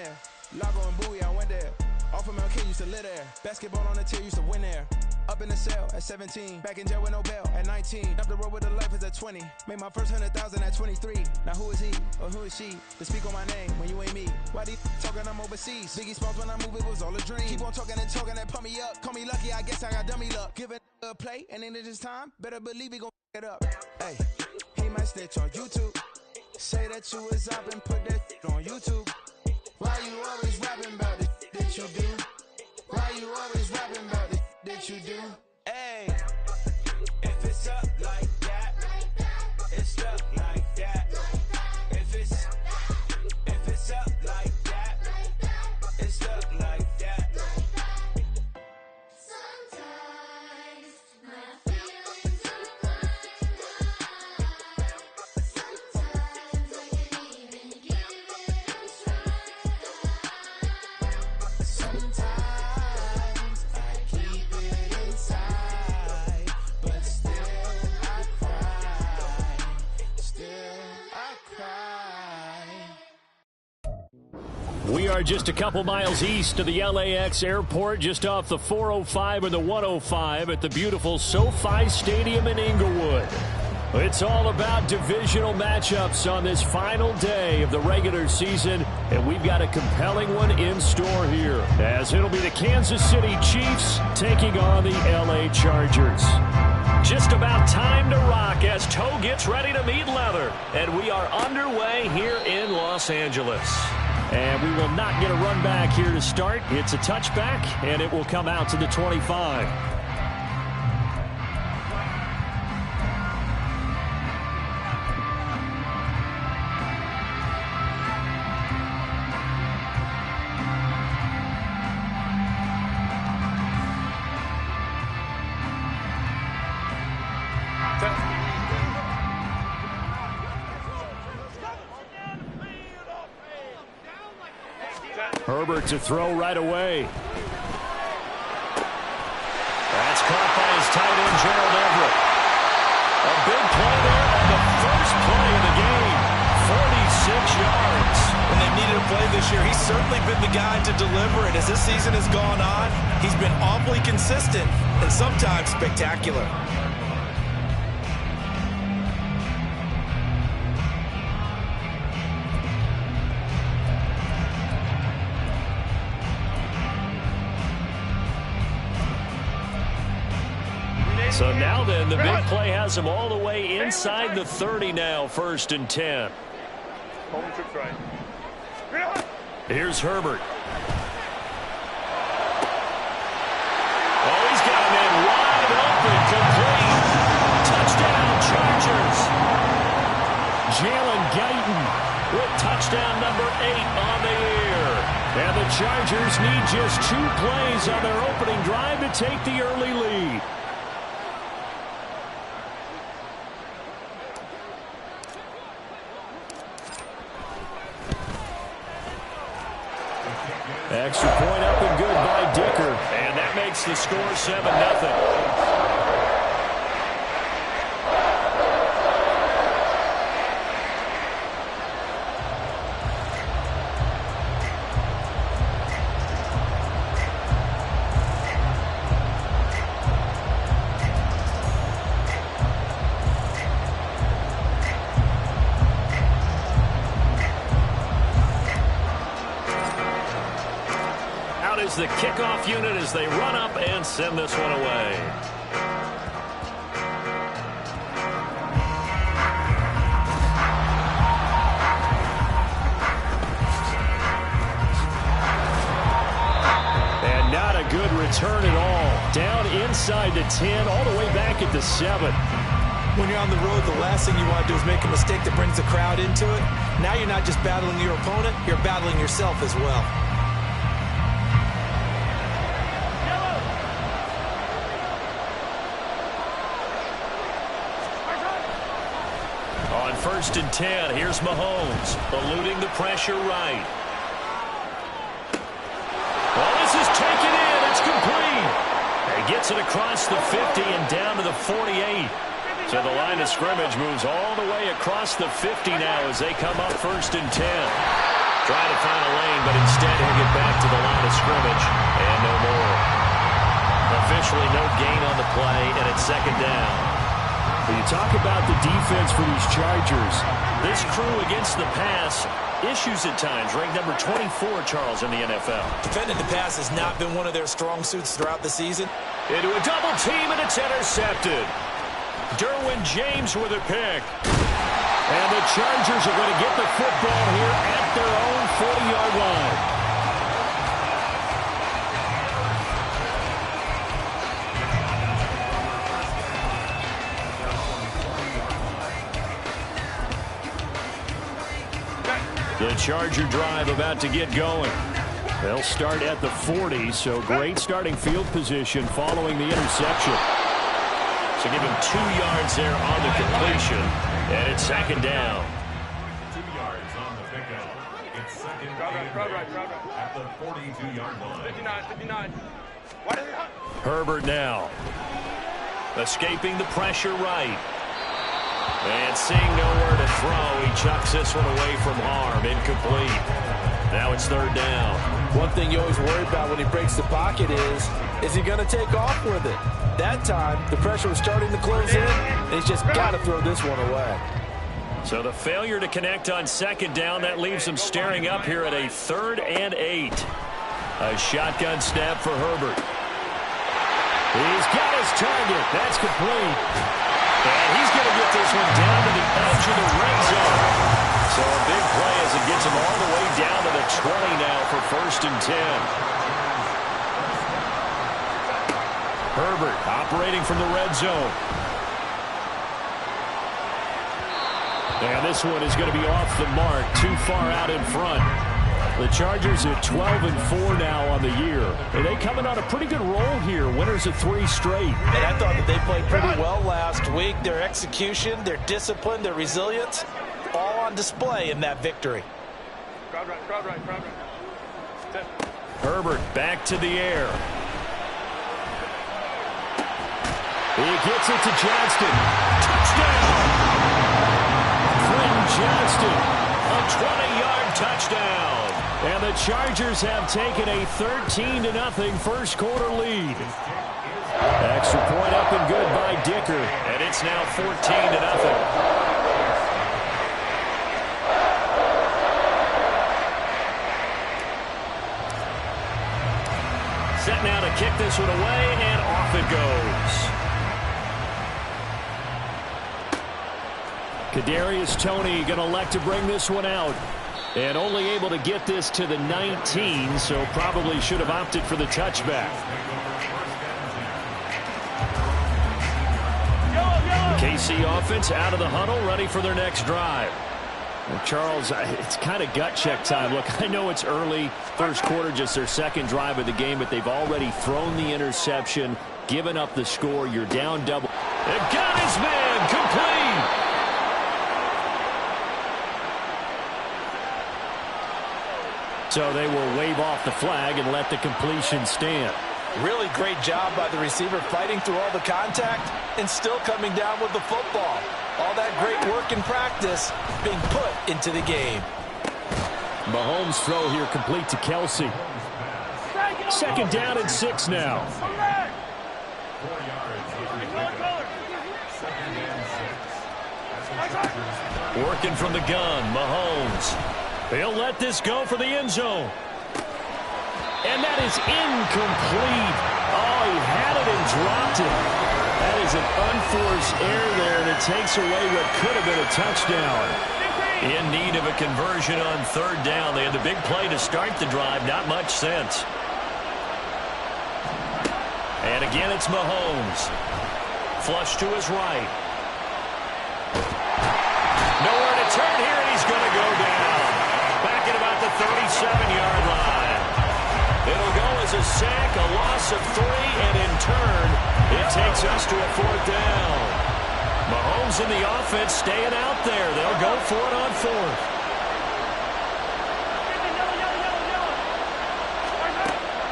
there. Lago and Bowie, I went there. Off of MLK, used to live there. Basketball on the tier, used to win there. Up in the cell at 17. Back in jail with no bail at 19. Up the road with the life is at 20. Made my first 100,000 at 23. Now who is he or who is she to speak on my name when you ain't me? Why these talking I'm overseas? Biggie Smalls when I move, it was all a dream. Keep on talking and talking and pump me up. Call me lucky, I guess I got dummy luck. Give it a play and then this time, better believe he gon' it up. Hey, he might snitch on YouTube. Say that you was up and put that on YouTube. Why you always rapping about the that you do? Why you always rapping about the that you do? Hey, if it's up like that, it's up like that. If it's up like that, it's up like that. Sometimes my feelings are high. Sometimes I can't even give it a try. Sometimes I keep it inside, but still I cry. Still I cry. We are just a couple miles east of the LAX airport, just off the 405 and the 105 at the beautiful SoFi Stadium in Inglewood. It's all about divisional matchups on this final day of the regular season, and we've got a compelling one in store here, as it'll be the Kansas City Chiefs taking on the LA Chargers. Just about time to rock as toe gets ready to meet leather, and we are underway here in Los Angeles. And we will not get a run back here to start. It's a touchback, and it will come out to the 25. Herbert to throw right away. That's caught by his tight end, Gerald Everett. A big play there on the first play of the game. 46 yards. When they've needed a play this year, he's certainly been the guy to deliver. And as this season has gone on, he's been awfully consistent and sometimes spectacular. So now then, the big play has him all the way inside the 30 now, 1st and 10. Here's Herbert. Oh, he's got him in wide open, complete. Touchdown, Chargers. Jalen Guyton with touchdown number 8 on the year. And the Chargers need just 2 plays on their opening drive to take the early lead. Extra point up and good by Dicker. And that makes the score 7-0. Is the kickoff unit as they run up and send this one away. And not a good return at all. Down inside the 10, all the way back at the 7. When you're on the road, the last thing you want to do is make a mistake that brings the crowd into it. Now you're not just battling your opponent, you're battling yourself as well. On 1st and 10, here's Mahomes, eluding the pressure right. Oh, this is taken in. It's complete. He gets it across the 50 and down to the 48. So the line of scrimmage moves all the way across the 50 now as they come up 1st and 10. Trying to find a lane, but instead he'll get back to the line of scrimmage, and no more. Officially no gain on the play, and it's second down. When you talk about the defense for these Chargers, this crew against the pass, issues at times, ranked number 24, Charles, in the NFL. Defending the pass has not been one of their strong suits throughout the season. Into a double team, and it's intercepted. Derwin James with a pick. And the Chargers are going to get the football here at their own 40-yard line. The Charger drive about to get going. They'll start at the 40, so great starting field position following the interception. So give him 2 yards there on the completion, and it's second down. 2 yards on the pickup. It's second down at the 42-yard line. 59. Herbert now. Escaping the pressure right. And seeing nowhere to throw, he chucks this one away from harm. Incomplete. Now it's third down. One thing you always worry about when he breaks the pocket is he going to take off with it? That time, the pressure was starting to close in, and he's just got to throw this one away. So the failure to connect on second down, that leaves him staring up here at a 3rd and 8. A shotgun snap for Herbert. He's got his target. That's complete. And he's going to get this one down to the edge of the red zone. So a big play as it gets him all the way down to the 20 now for 1st and 10. Herbert operating from the red zone. And this one is going to be off the mark, too far out in front. The Chargers at 12-4 now on the year. And they coming on a pretty good roll here. Winners of 3 straight. And I thought that they played pretty well last week. Their execution, their discipline, their resilience, all on display in that victory. Crowd right. Herbert back to the air. He gets it to Johnston. Touchdown! Quentin Johnston, a 20-yard touchdown. And the Chargers have taken a 13-0 first quarter lead. Extra point up and good by Dicker. And it's now 14-0. Set now to kick this one away, and off it goes. Kadarius Toney going to elect to bring this one out. And only able to get this to the 19, so probably should have opted for the touchback. KC offense out of the huddle, ready for their next drive. Well, Charles, it's kind of gut check time. Look, I know it's early, first quarter, just their second drive of the game, but they've already thrown the interception, given up the score. You're down double. They got his man, complete. So they will wave off the flag and let the completion stand. Really great job by the receiver fighting through all the contact and still coming down with the football. All that great work in practice being put into the game. Mahomes' throw here complete to Kelsey. Second down and 6 now. 4 yards on the pickup. 2nd and 6. Working from the gun, Mahomes. He'll let this go for the end zone. And that is incomplete. Oh, he had it and dropped it. That is an unforced error there, and it takes away what could have been a touchdown. In need of a conversion on 3rd down. They had the big play to start the drive. Not much sense. And again, it's Mahomes. Flush to his right. Nowhere to turn here, and he's going to go down. Back at about the 37-yard line. It'll go as a sack, a loss of 3, and in turn, it takes us to a 4th down. Mahomes and the offense staying out there. They'll go for it on 4th.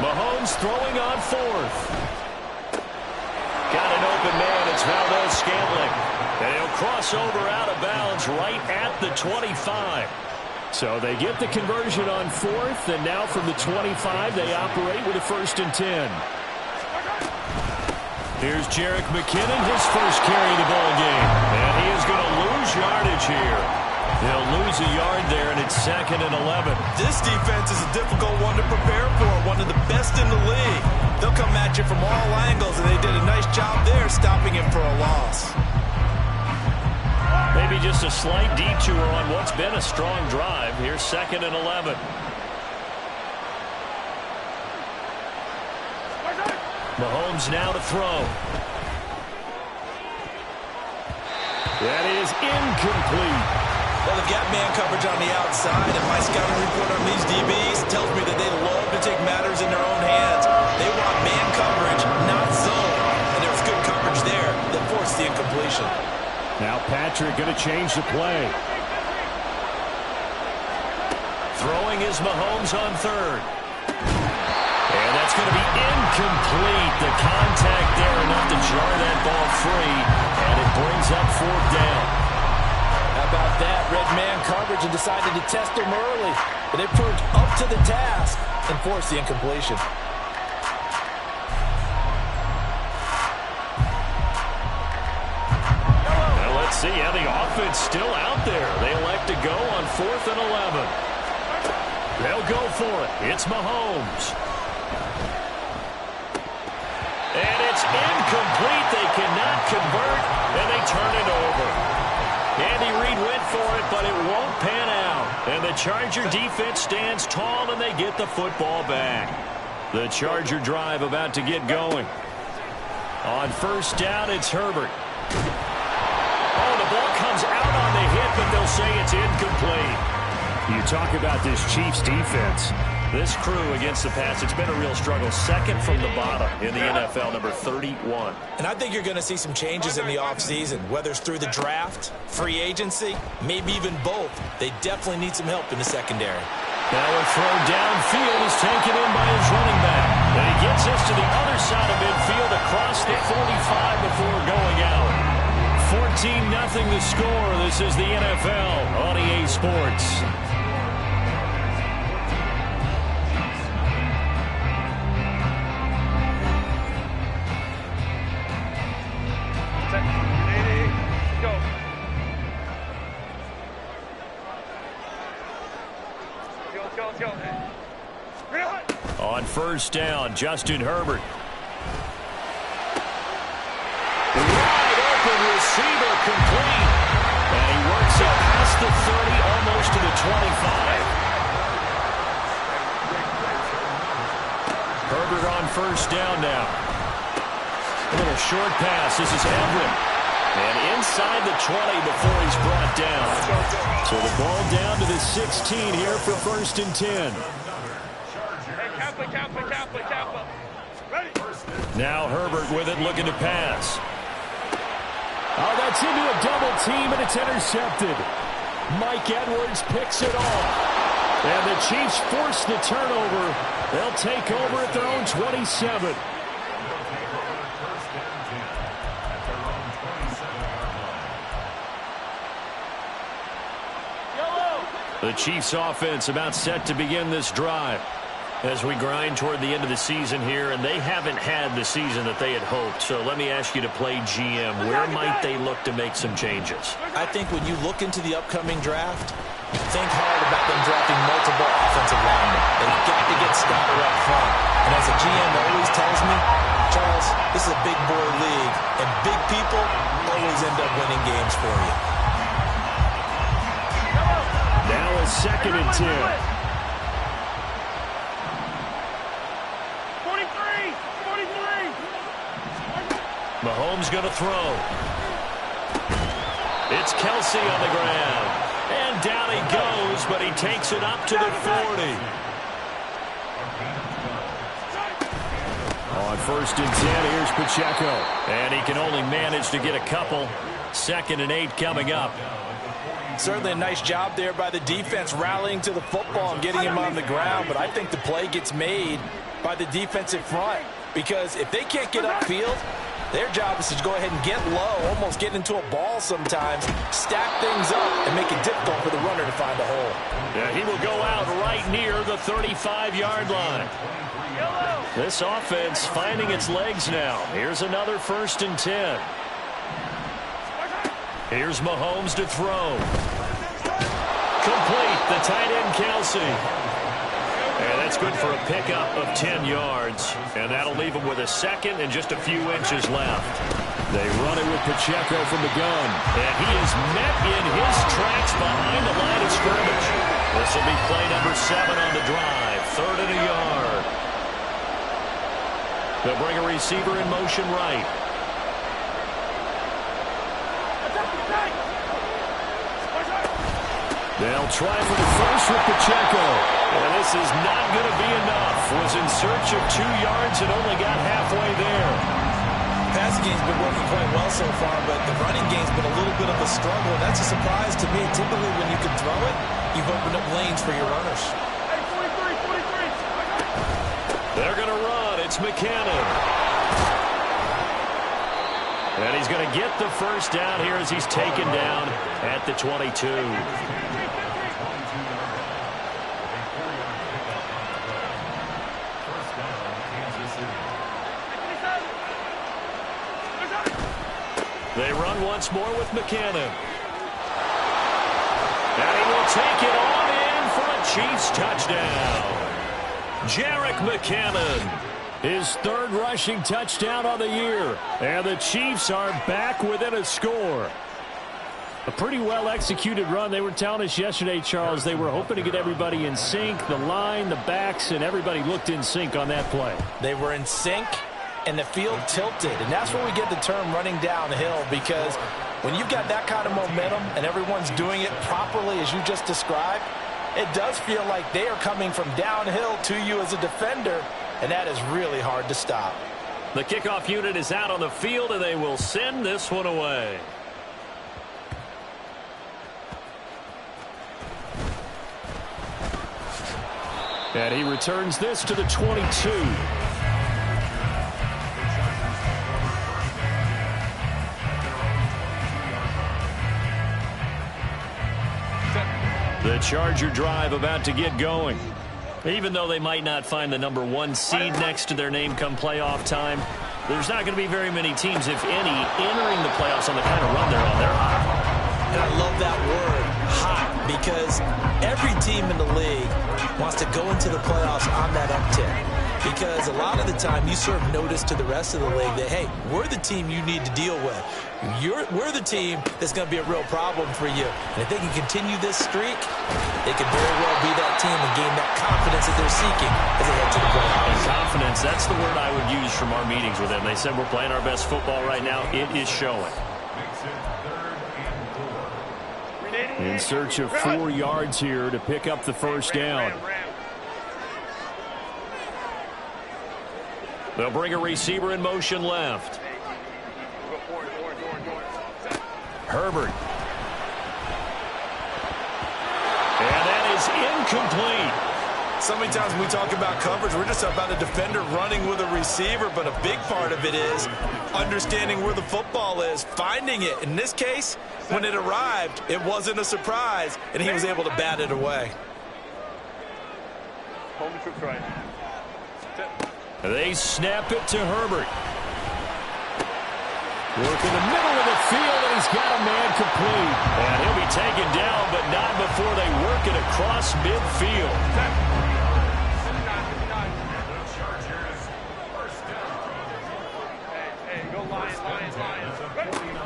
Mahomes throwing on 4th. Got an open man. It's Valdez-Scantling. And he'll cross over out of bounds right at the 25. So they get the conversion on 4th, and now from the 25, they operate with a 1st and 10. Here's Jerick McKinnon, his first carry of the ball game. And he is going to lose yardage here. He'll lose a yard there, and it's 2nd and 11. This defense is a difficult one to prepare for, one of the best in the league. They'll come at you from all angles, and they did a nice job there stopping him for a loss. Maybe just a slight detour on what's been a strong drive. Here's 2nd and 11. Mahomes now to throw. That is incomplete. Well, they've got man coverage on the outside, and my scouting report on these DBs tells me that they love to take matters in their own hands. They want man coverage, not zone. And there was good coverage there that forced the incompletion. Now Patrick going to change the play. Throwing is Mahomes on 3rd. And that's going to be incomplete. The contact there enough to jar that ball free. And it brings up 4th down. How about that? Red man coverage and decided to test him early. But they proved up to the task and forced the incompletion. Well, let's see how the offense still out there. They elect to go on 4th and 11. They'll go for it. It's Mahomes. And it's incomplete. They cannot convert, and they turn it over. Andy Reid went for it, but it won't pan out. And the Charger defense stands tall, and they get the football back. The Charger drive about to get going. On 1st down, it's Herbert. Oh, the ball comes out on the hit, but they'll say it's incomplete. You talk about this Chiefs defense. This crew against the pass, it's been a real struggle. 2nd from the bottom in the NFL, number 31. And I think you're going to see some changes in the offseason, whether it's through the draft, free agency, maybe even both. They definitely need some help in the secondary. Now a throw downfield is taken in by his running back. And he gets us to the other side of midfield across the 45 before going out. 14-0 the score. This is the NFL on EA Sports. On 1st down, Justin Herbert. Wide open receiver complete. And he works it past the 30, almost to the 25. Herbert on 1st down now. A little short pass. This is Everett. And inside the 20 before he's brought down. So the ball down to the 16 here for 1st and 10. Now Herbert with it, looking to pass. Oh, that's into a double team, and it's intercepted. Mike Edwards picks it off. And the Chiefs force the turnover. They'll take over at their own 27. The Chiefs offense about set to begin this drive as we grind toward the end of the season here, and they haven't had the season that they had hoped. So let me ask you to play GM. Where might they look to make some changes? I think when you look into the upcoming draft, think hard about them drafting multiple offensive linemen. They've got to get Stoddard up front. And as a GM always tells me, Charles, this is a big boy league, and big people always end up winning games for you. Now a 2nd and 10. Mahomes going to throw. It's Kelsey on the ground. And down he goes, but he takes it up to the 40. On 1st and 10, here's Pacheco. And he can only manage to get a couple. 2nd and 8 coming up. Certainly a nice job there by the defense rallying to the football and getting him on the ground. But I think the play gets made by the defensive front. Because if they can't get upfield, Their job is to go ahead and get low, almost get into a ball sometimes, stack things up, and make it difficult for the runner to find a hole. Yeah, he will go out right near the 35-yard line. This offense finding its legs now. Here's another 1st and 10. Here's Mahomes to throw. Complete, the tight end Kelsey. And that's good for a pickup of 10 yards. And that'll leave him with a second and just a few inches left. They run it with Pacheco from the gun. And he is met in his tracks behind the line of scrimmage. This will be play number 7 on the drive. 3rd and a yard. They'll bring a receiver in motion right. They'll try for the first with Pacheco. And this is not going to be enough. Was in search of 2 yards and only got halfway there. Passing game's been working quite well so far, but the running game's been a little bit of a struggle. And that's a surprise to me. Typically, when you can throw it, you've opened up lanes for your runners. They're going to run. It's McKinnon. And he's going to get the first down here as he's taken down at the 22. They run once more with McKinnon. And he will take it on in for a Chiefs touchdown. Jerick McKinnon, his 3rd rushing touchdown on the year. And the Chiefs are back within a score. A pretty well-executed run. They were telling us yesterday, Charles, they were hoping to get everybody in sync. The line, the backs, and everybody looked in sync on that play. They were in sync, and the field tilted. And that's where we get the term running downhill, because when you've got that kind of momentum and everyone's doing it properly as you just described, it does feel like they are coming from downhill to you as a defender, and that is really hard to stop. The kickoff unit is out on the field, and they will send this one away. And he returns this to the 22. The Charger drive about to get going. Even though they might not find the number 1 seed next to their name come playoff time, there's not going to be very many teams, if any, entering the playoffs on the kind of run they're on. They're hot. And I love that word, hot, because every team in the league wants to go into the playoffs on that uptick. Because a lot of the time you serve notice to the rest of the league that, hey, we're the team you need to deal with. We're the team that's going to be a real problem for you. And if they can continue this streak, they could very well be that team and gain that confidence that they're seeking as they head to the playoffs. And confidence, that's the word I would use from our meetings with them. They said we're playing our best football right now. It is showing. In search of 4 yards here to pick up the first down. They'll bring a receiver in motion left. Herbert. And that is incomplete. So many times when we talk about coverage, we're just about a defender running with a receiver, but a big part of it is understanding where the football is, finding it. In this case, when it arrived, it wasn't a surprise, and he was able to bat it away. Hold the troops right. They snap it to Herbert. Work in the middle of the field, and he's got a man complete. And he'll be taken down, but not before they work it across midfield.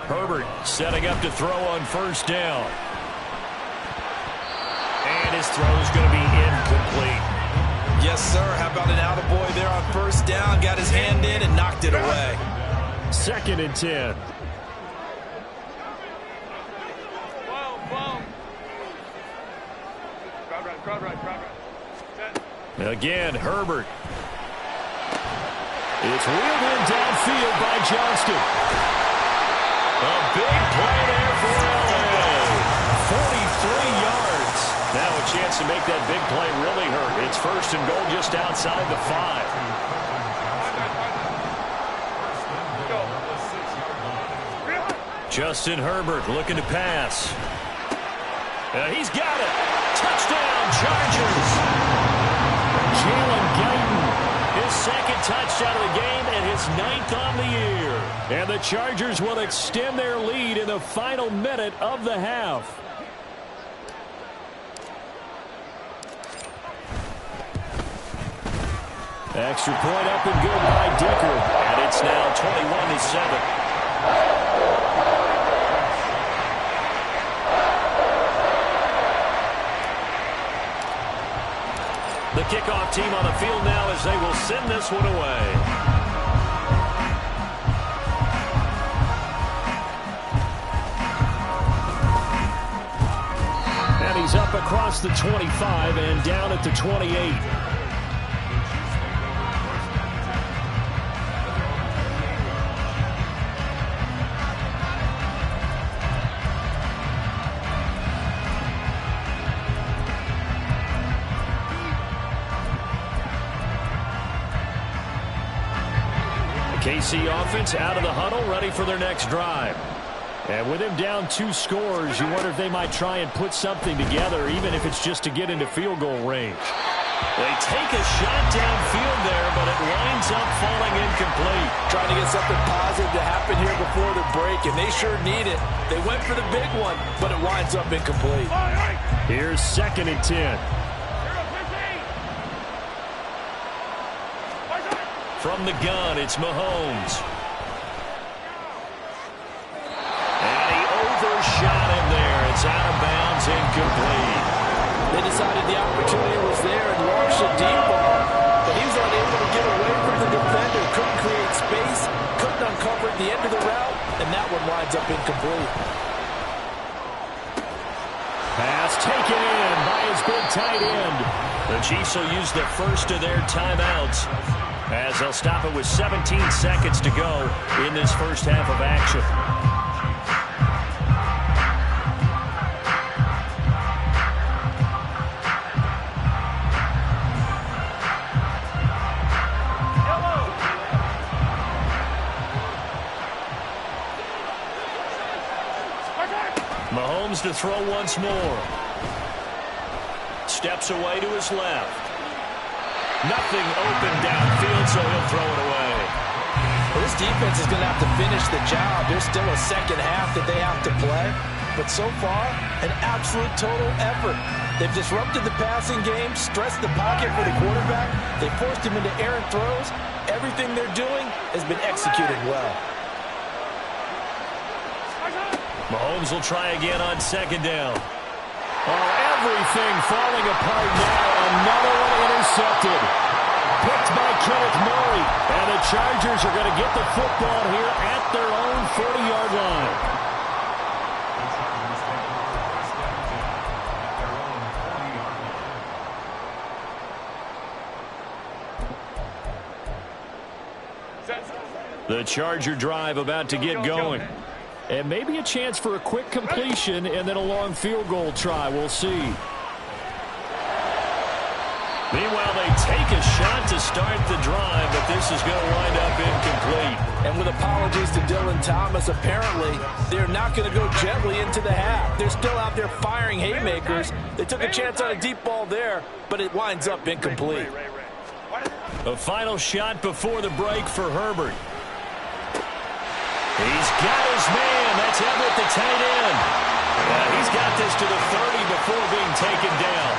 Herbert setting up to throw on first down. And his throw is going to be incomplete. Yes, sir. How about an attaboy there on first down? Got his hand in and knocked it away. 2nd and 10. Again, Herbert. It's wheeled in downfield by Johnston. A big play there for LA. 43 yards. Now a chance to make that big play really hurt. It's 1st and goal just outside the 5. Justin Herbert looking to pass. He's got it. Touchdown, Chargers. Jalen Guyton, his second touchdown of the game and his 9th on the year. And the Chargers will extend their lead in the final minute of the half. Extra point up and good by Dicker. And it's now 21-7. The kickoff team on the field now as they will send this one away. And he's up across the 25 and down at the 28. KC offense out of the huddle, ready for their next drive. And with him down 2 scores, you wonder if they might try and put something together, even if it's just to get into field goal range. They take a shot downfield there, but it winds up falling incomplete. Trying to get something positive to happen here before the break, and they sure need it. They went for the big one, but it winds up incomplete. Here's 2nd and 10. From the gun, it's Mahomes. And he overshot him there. It's out of bounds, incomplete. They decided the opportunity was there and launched a deep ball, but he was unable to get away from the defender. Couldn't create space, couldn't uncover the end of the route, and that one winds up incomplete. Pass taken in by his big tight end. The Chiefs will use the first of their timeouts, as they'll stop it with 17 seconds to go in this first half of action. Mahomes to throw once more. Steps away to his left. Nothing open downfield, so he'll throw it away. Well, this defense is going to have to finish the job. There's still a second half that they have to play. But so far, an absolute total effort. They've disrupted the passing game, stressed the pocket for the quarterback. They forced him into errant throws. Everything they're doing has been executed well. Mahomes will try again on 2nd down. Oh, everything falling apart now. Another one intercepted. Picked by Kenneth Murray. And the Chargers are going to get the football here at their own 40-yard line. The Charger drive about to get going. And maybe a chance for a quick completion and then a long field goal try. We'll see. Meanwhile, they take a shot to start the drive, but this is going to wind up incomplete. And with apologies to Dylan Thomas, apparently they're not going to go gently into the half. They're still out there firing haymakers. They took a chance on a deep ball there, but it winds up incomplete. A final shot before the break for Herbert. He's got his man. That's Everett, the tight end. He's got this to the 30 before being taken down.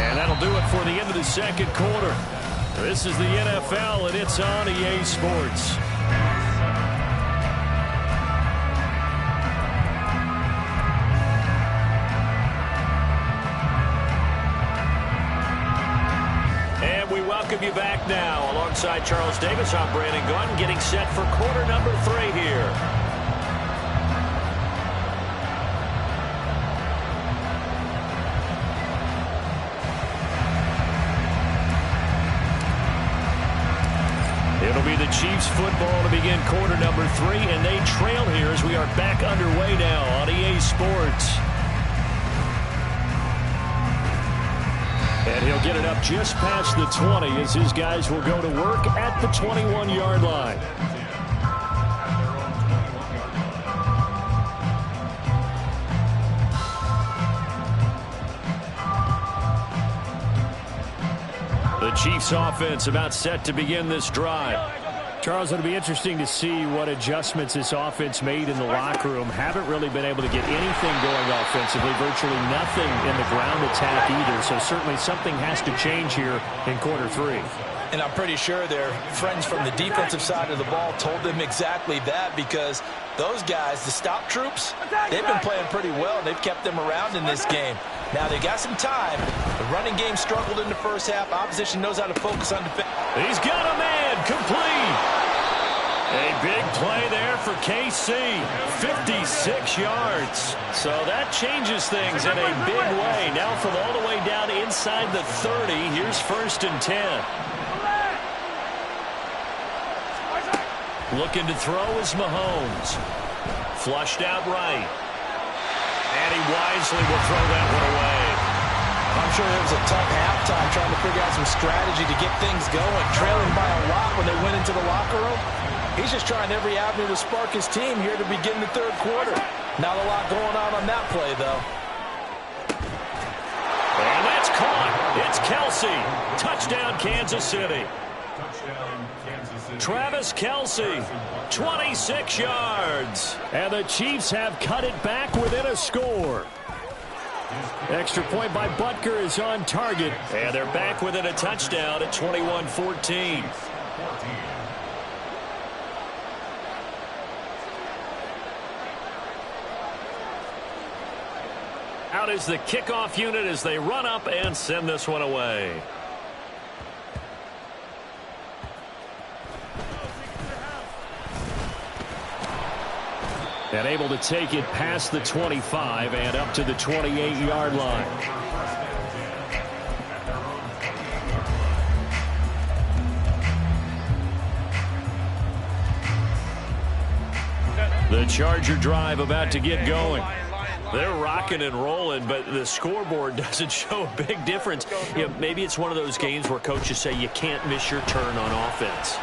And that'll do it for the end of the second quarter. This is the NFL, and it's on EA Sports. Welcome you back now. Alongside Charles Davis, I'm Brandon Gaudin, getting set for quarter number 3 here. It'll be the Chiefs football to begin quarter number 3, and they trail here as we are back underway now on EA Sports. And he'll get it up just past the 20 as his guys will go to work at the 21-yard line. The Chiefs offense about set to begin this drive. Charles, it'll be interesting to see what adjustments this offense made in the locker room. Haven't really been able to get anything going offensively, virtually nothing in the ground attack either. So certainly something has to change here in quarter three. And I'm pretty sure their friends from the defensive side of the ball told them exactly that, because those guys, the stop troops, they've been playing pretty well, and they've kept them around in this game. Now, they got some time. The running game struggled in the first half. Opposition knows how to focus on defense. He's got a man complete. A big play there for KC. 56 yards. So that changes things in a big way. Now from all the way down inside the 30, here's 1st and 10. Looking to throw is Mahomes. Flushed out right. And he wisely will throw that one away. I'm sure it was a tough halftime trying to figure out some strategy to get things going. Trailing by a lot when they went into the locker room. He's just trying every avenue to spark his team here to begin the third quarter. Not a lot going on that play, though. And that's caught. It's Kelce. Touchdown, Kansas City. Travis Kelce, 26 yards. And the Chiefs have cut it back within a score. Extra point by Butker is on target. And they're back within a touchdown at 21-14. Out is the kickoff unit as they run up and send this one away. And able to take it past the 25 and up to the 28-yard line. The Charger drive about to get going. They're rocking and rolling, but the scoreboard doesn't show a big difference. You know, maybe it's one of those games where coaches say you can't miss your turn on offense.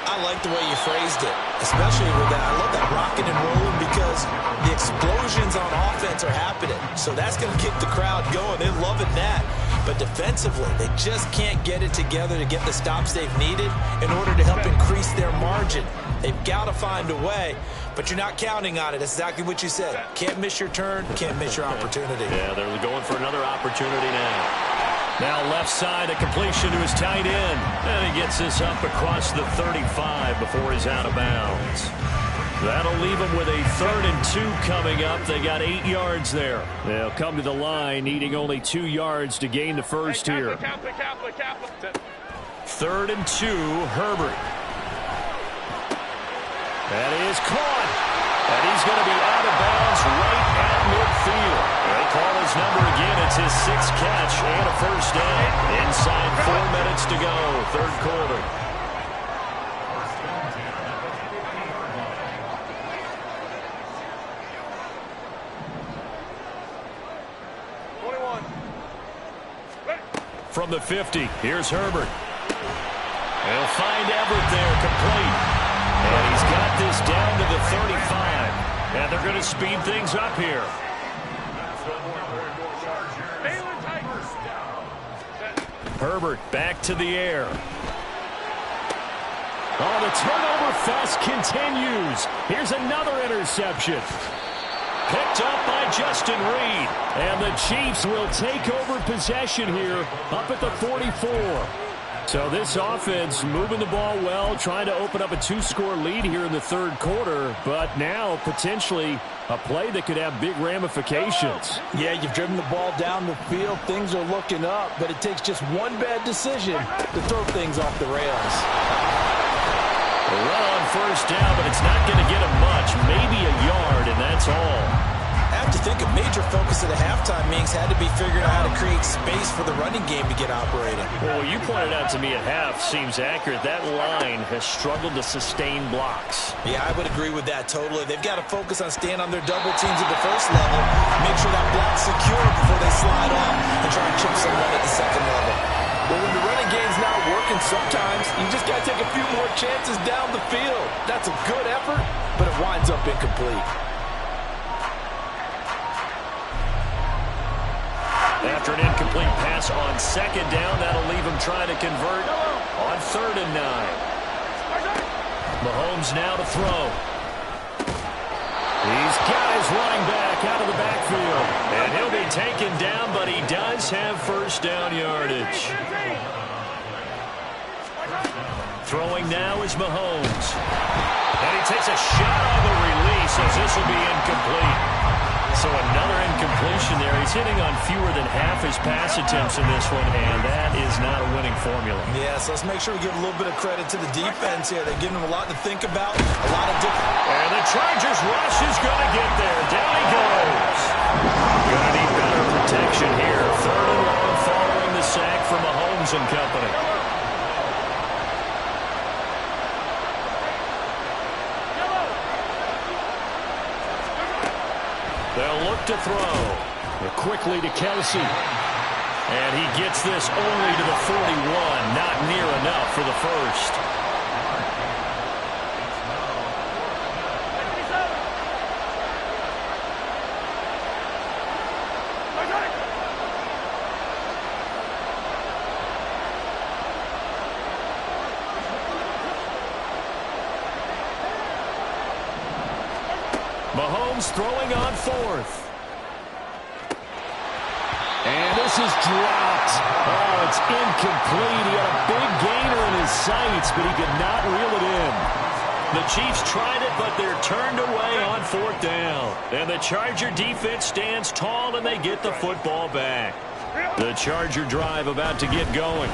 I like the way you phrased it, especially with that. I love that rocking and rolling because the explosions on offense are happening. So that's going to keep the crowd going. They're loving that. But defensively, they just can't get it together to get the stops they've needed in order to help increase their margin. They've got to find a way, but you're not counting on it. That's exactly what you said. Can't miss your turn, can't miss your opportunity. Yeah, they're going for another opportunity now. Now left side, a completion to his tight end. And he gets this up across the 35 before he's out of bounds. That'll leave him with a 3rd and 2 coming up. They got 8 yards there. They'll come to the line, needing only 2 yards to gain the first here. 3rd and 2, Herbert. That is caught. And he's going to be out of bounds right at midfield. They call his number again. It's his 6th catch and a first down. Inside 4 minutes to go, third quarter. From the 50, here's Herbert. He'll find Everett there, complete. And he's got this down to the 35. And they're going to speed things up here. Herbert back to the air. Oh, the turnover fest continues. Here's another interception. Picked up by Justin Reed. And the Chiefs will take over possession here up at the 44. So this offense moving the ball well, trying to open up a 2-score lead here in the third quarter, but now potentially a play that could have big ramifications. Yeah, you've driven the ball down the field. Things are looking up, but it takes just one bad decision to throw things off the rails. Well on first down, but it's not going to get him much, maybe a yard, and that's all. After have to think a major focus of the halftime meetings had to be figuring out how to create space for the running game to get operating. Well, what you pointed out to me at half seems accurate. That line has struggled to sustain blocks. Yeah, I would agree with that totally. They've got to focus on staying on their double teams at the first level, make sure that block's secure before they slide off and try and chip someone at the second level. Well, when the running game's not working, sometimes you just got to take a few more chances down the field. That's a good effort, but it winds up incomplete. After an incomplete pass on second down, that'll leave him trying to convert on 3rd and 9. Mahomes now to throw. He's got his running back out of the backfield. And he'll be taken down, but he does have first down yardage. Throwing now is Mahomes. And he takes a shot on the release as this will be incomplete. So another incompletion there. He's hitting on fewer than half his pass attempts in this one, and that is not a winning formula. Yes, let's make sure we give a little bit of credit to the defense here. They've given him a lot to think about, a lot of different... And the Chargers rush is going to get there. Down he goes. Going to need better protection here. 3rd and long following the sack from Mahomes and company. They'll look to throw. Quickly to Kelsey. And he gets this only to the 41. Not near enough for the first. Mahomes throwing on 4th. And this is dropped. Oh, it's incomplete. He had a big gainer in his sights, but he could not reel it in. The Chiefs tried it, but they're turned away on 4th down. And the Charger defense stands tall, and they get the football back. The Charger drive about to get going.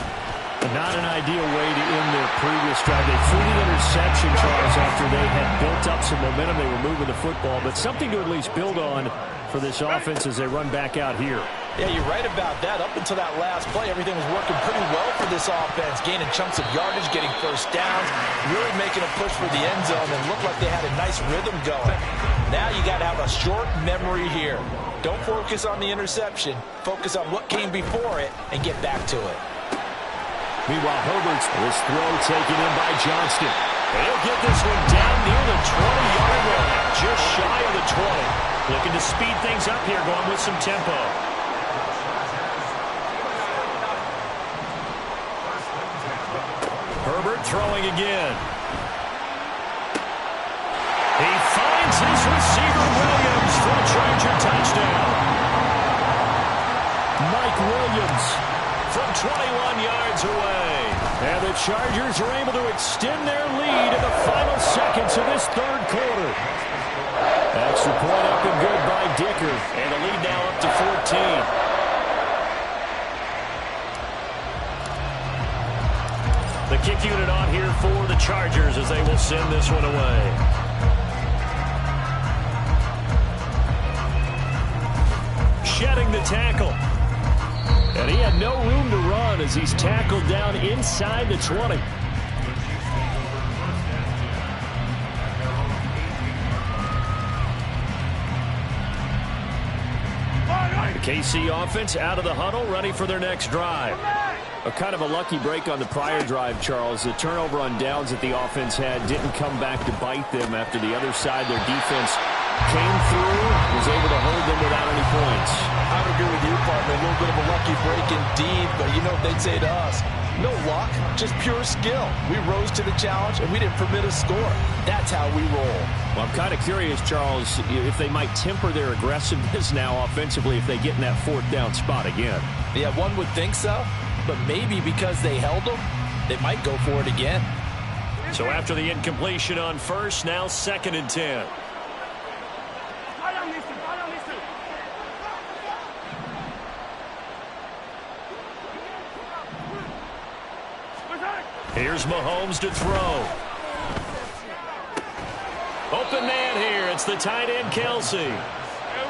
Not an ideal way to end their previous drive. They threw the interception, Charles, after they had built up some momentum. They were moving the football, but something to at least build on for this offense as they run back out here. Yeah, you're right about that. Up until that last play, everything was working pretty well for this offense, gaining chunks of yardage, getting first downs, really making a push for the end zone, and looked like they had a nice rhythm going. Now you got to have a short memory here. Don't focus on the interception. Focus on what came before it and get back to it. Meanwhile, Herbert's this throw taken in by Johnston. He'll get this one down near the 20-yard line, just shy of the 20. Looking to speed things up here, going with some tempo. Herbert throwing again. He finds his receiver, Williams, for a Charger touchdown. Mike Williams from 21 yards away. And the Chargers are able to extend their lead in the final seconds of this 3rd quarter. Extra point up and good by Dicker. And the lead now up to 14. The kick unit on here for the Chargers as they will send this one away. Shedding the tackle. And he had no room to run as he's tackled down inside the 20. The KC offense out of the huddle, ready for their next drive. A kind of a lucky break on the prior drive, Charles. The turnover on downs that the offense had didn't come back to bite them after the other side. Their defense came through, was able to hold them without any points. I would agree with you, partner. A little bit of a lucky break indeed, but you know what they'd say to us? No luck, just pure skill. We rose to the challenge, and we didn't permit a score. That's how we roll. Well, I'm kind of curious, Charles, if they might temper their aggressiveness now offensively if they get in that 4th down spot again. Yeah, one would think so, but maybe because they held them, they might go for it again. So after the incompletion on 1st, now 2nd and 10. Here's Mahomes to throw. Open man here. It's the tight end, Kelsey.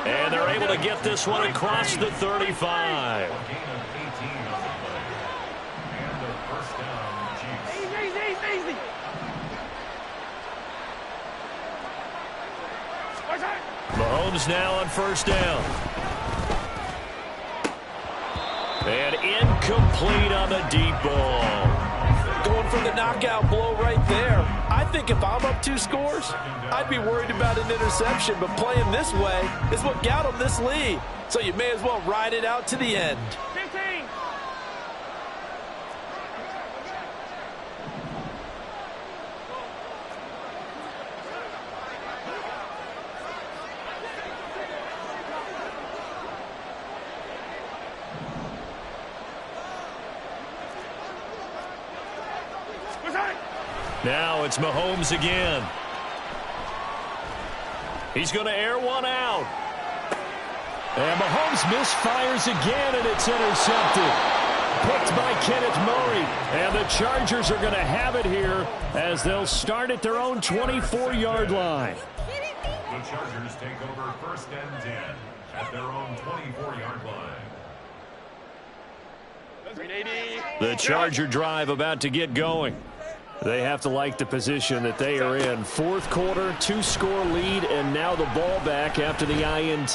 And they're able to get this one across the 35. A gain of 18 on the play. And a first down, Chiefs. Easy. Mahomes now on first down. And incomplete on the deep ball. Going for the knockout blow right there. I think if I'm up 2 scores, I'd be worried about an interception, but playing this way is what got him this lead. So you may as well ride it out to the end. 15. Now it's Mahomes again. He's going to air one out. And Mahomes misfires again, and it's intercepted. Picked by Kenneth Murray. And the Chargers are going to have it here as they'll start at their own 24-yard line. The Chargers take over first and 10 at their own 24-yard line. The Charger drive about to get going. They have to like the position that they are in. Fourth quarter, 2-score lead, and now the ball back after the INT.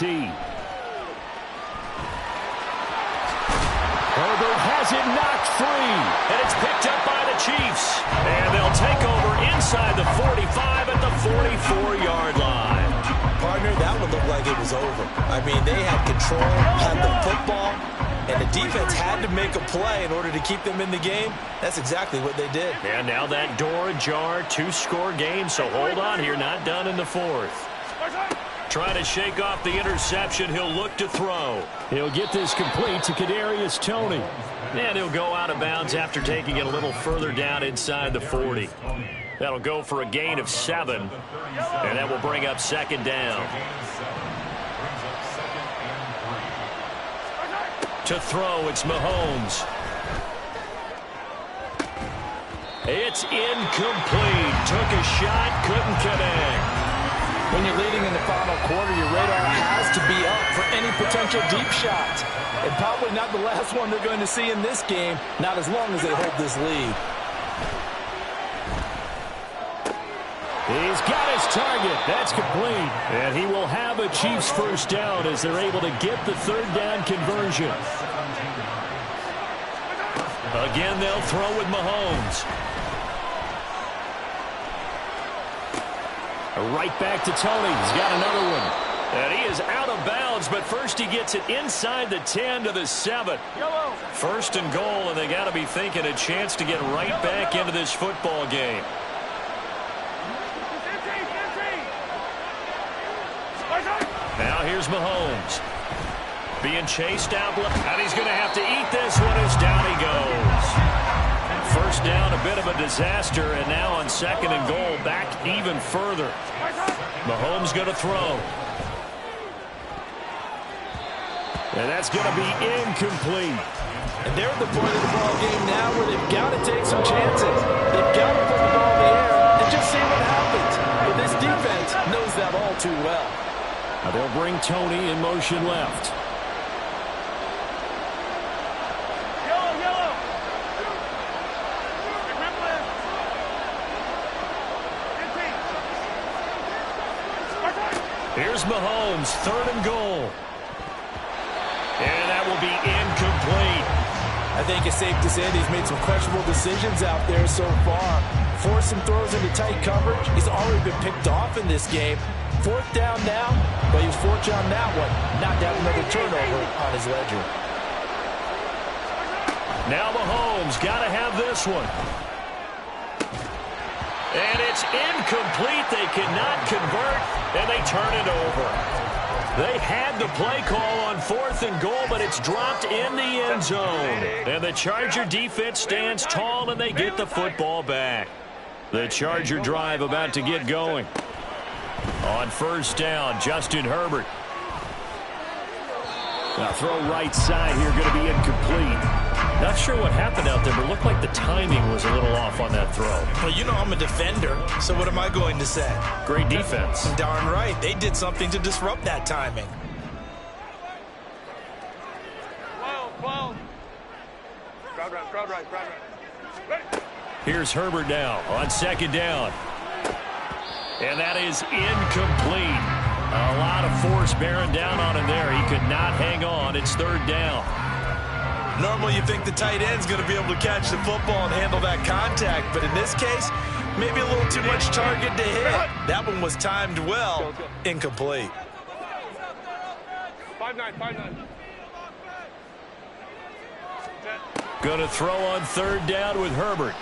Herbert has it knocked free, and it's picked up by the Chiefs. And they'll take over inside the 45 at the 44-yard line. Partner, that one looked like it was over. I mean, they had control, had the football, and the defense had to make a play in order to keep them in the game. That's exactly what they did. And now that door ajar, 2-score game, so hold on here, not done in the fourth. Trying to shake off the interception, he'll look to throw. He'll get this complete to Kadarius Toney. And he'll go out of bounds after taking it a little further down inside the 40. That'll go for a gain of 7, and that will bring up second down. To throw, it's Mahomes. It's incomplete. Took a shot, couldn't connect. When you're leading in the final quarter, your radar has to be up for any potential deep shot. And probably not the last one they're going to see in this game, not as long as they hold this lead. He's got his target. That's complete. And he will have a Chiefs first down as they're able to get the third down conversion. Again, they'll throw with Mahomes. Right back to Toney. He's got another one. And he is out of bounds, but first he gets it inside the 10 to the 7. First and goal, and they got to be thinking a chance to get right back into this football game. Now here's Mahomes. Being chased out, and he's going to have to eat this one as down he goes. First down, a bit of a disaster, and now on second and goal, back even further. Mahomes going to throw. And that's going to be incomplete. And they're at the point of the ball game now where they've got to take some chances. They've got to put the ball in the air and just see what happens. But this defense knows that all too well. Now they'll bring Toney in motion left. Here's Mahomes, third and goal. And that will be incomplete. I think it's safe to say that he's made some questionable decisions out there so far. Forced some throws into tight coverage. He's already been picked off in this game. Fourth down now, but he was fortunate on that one. Not to have another turnover on his ledger. Now Mahomes got to have this one. And it's incomplete. They cannot convert, and they turn it over. They had the play call on fourth and goal, but it's dropped in the end zone. And the Charger defense stands tall, and they get the football back. The Charger drive about to get going. On first down, Justin Herbert. Now throw right side here, going to be incomplete. Not sure what happened out there, but it looked like the timing was a little off on that throw. Well, you know I'm a defender, so what am I going to say? Great defense. Darn right. They did something to disrupt that timing. Crowd right. Ready. Here's Herbert now on second down. And that is incomplete. A lot of force bearing down on him there. He could not hang on. It's third down. Normally you think the tight end's going to be able to catch the football and handle that contact, but in this case, maybe a little too much target to hit. That one was timed well. Incomplete. 5-9. Going to throw on third down with Herbert.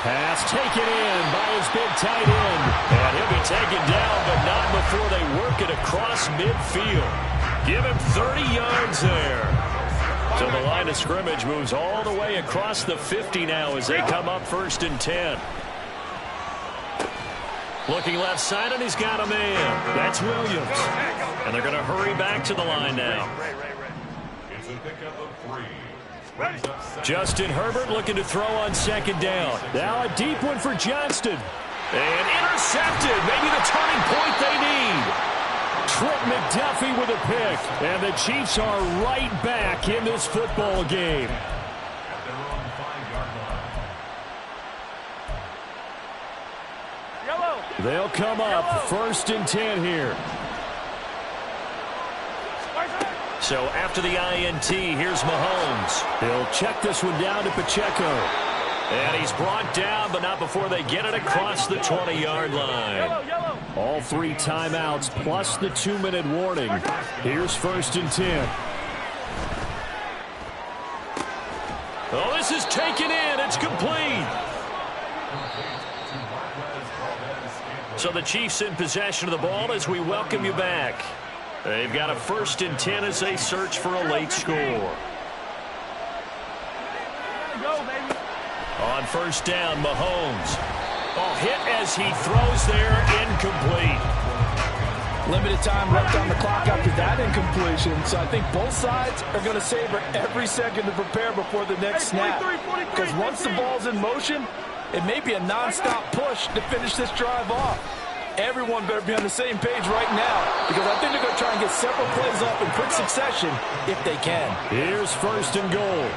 Pass taken in by his big tight end. And he'll be taken down, but not before they work it across midfield. Give him 30 yards there. So the line of scrimmage moves all the way across the 50 now as they come up 1st and 10. Looking left side, and he's got a man. That's Williams. And they're going to hurry back to the line now. It's a pickup of 3. Justin Herbert looking to throw on second down. Now a deep one for Johnston. And intercepted. Maybe the turning point they need. Trent McDuffie with a pick. And the Chiefs are right back in this football game. At their own 5-yard line. Yellow. They'll come up 1st and 10 here. So after the INT, here's Mahomes. He'll check this one down to Pacheco. And he's brought down, but not before they get it across the 20-yard line. All 3 timeouts plus the 2-minute warning. Here's 1st and 10. Oh, this is taken in. It's complete. So the Chiefs in possession of the ball as we welcome you back. They've got a 1st and 10 as they search for a late score. Go, baby. On 1st down, Mahomes. Oh, hit as he throws there, incomplete. Limited time left on the clock after that incompletion, so I think both sides are going to savor every second to prepare before the next snap. Because once the ball's in motion, it may be a non-stop push to finish this drive off. Everyone better be on the same page right now, because I think they're going to try and get several plays up in quick succession if they can. Here's 1st and goal.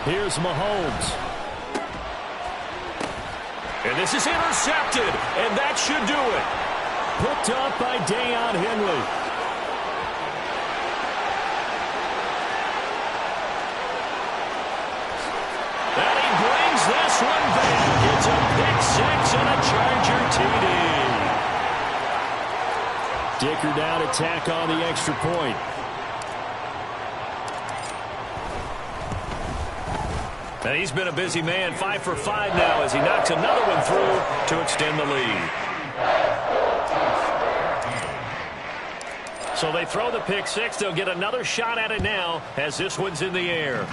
Here's Mahomes. And this is intercepted, and that should do it. Picked up by Deion Henley. And he brings this one back. It's a pick 6 and a Charger TD. Dicker down to tack on the extra point. And he's been a busy man, 5 for 5 now as he knocks another one through to extend the lead. So they throw the pick 6. They'll get another shot at it now as this one's in the air.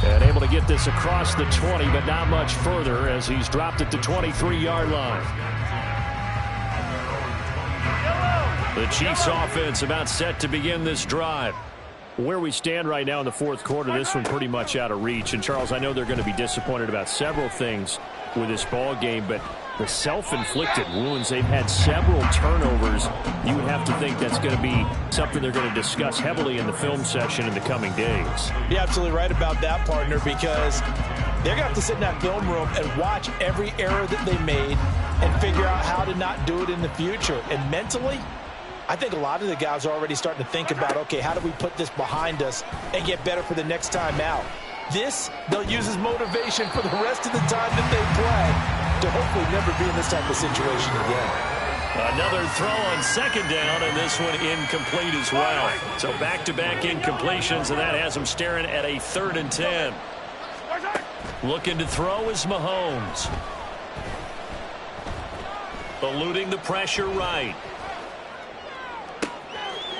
And able to get this across the 20, but not much further as he's dropped at the 23-yard line. The Chiefs offense about set to begin this drive. Where we stand right now in the 4th quarter, this one pretty much out of reach. And, Charles, I know they're going to be disappointed about several things with this ball game, but the self-inflicted wounds, they've had several turnovers. You would have to think that's going to be something they're going to discuss heavily in the film session in the coming days. You're absolutely right about that, partner, because they're going to have to sit in that film room and watch every error that they made and figure out how to not do it in the future. And mentally, I think a lot of the guys are already starting to think about, okay, how do we put this behind us and get better for the next time out? This, they'll use as motivation for the rest of the time that they play to hopefully never be in this type of situation again. Another throw on second down, and this one incomplete as well. So back-to-back incompletions, and that has them staring at a 3rd and 10. Looking to throw is Mahomes. Eluding the pressure right.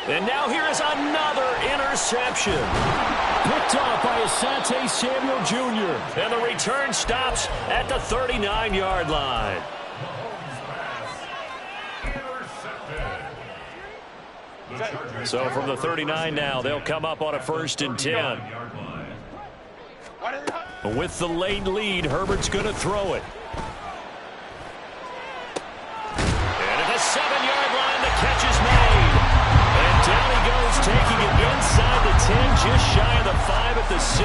And now here is another interception. Picked off by Asante Samuel Jr. And the return stops at the 39-yard line. So from the 39 now, they'll come up on a 1st and 10. With the late lead, Herbert's going to throw it. 7-yard line. The catch is made. And down he goes, taking it inside the 10, just shy of the 5 at the 6.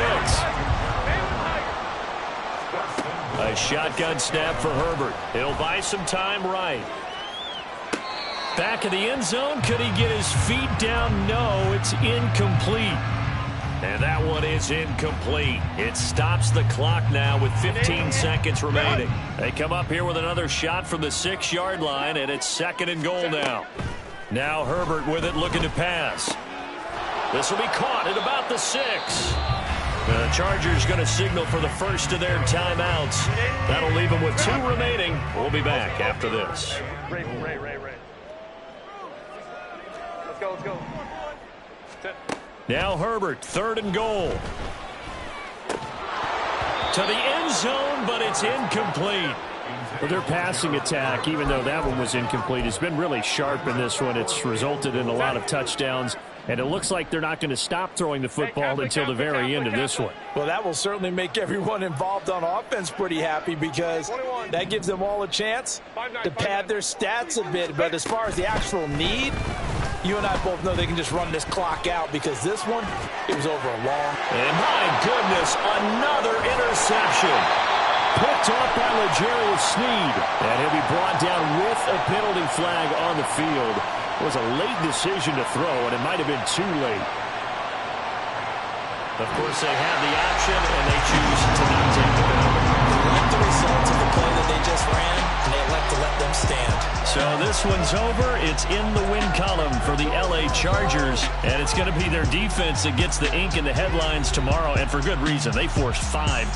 A shotgun snap for Herbert. He'll buy some time right. Back of the end zone. Could he get his feet down? No, it's incomplete. And that one is incomplete. It stops the clock now with 15 seconds remaining. They come up here with another shot from the 6-yard line, and it's 2nd and goal now. Now Herbert with it, looking to pass. This will be caught at about the 6. The Chargers going to signal for the first of their timeouts. That'll leave them with 2 remaining. We'll be back after this. Ray. Let's go. Now Herbert, 3rd and goal. To the end zone, but it's incomplete. Well, their passing attack, even though that one was incomplete, has been really sharp in this one. It's resulted in a lot of touchdowns, and it looks like they're not going to stop throwing the football until the very end of this one. Well, that will certainly make everyone involved on offense pretty happy because that gives them all a chance to pad their stats a bit. But as far as the actual need, you and I both know they can just run this clock out because this one, it was over a long. And my goodness, another interception. Picked off by L'Jarius Sneed. And he'll be brought down with a penalty flag on the field. It was a late decision to throw, and it might have been too late. Of course, they have the option, and they choose to not take the penalty. They like the result of the play that they just ran, and they elect to let them stand. So this one's over. It's in the win column for the L.A. Chargers, and it's going to be their defense that gets the ink in the headlines tomorrow, and for good reason. They forced 5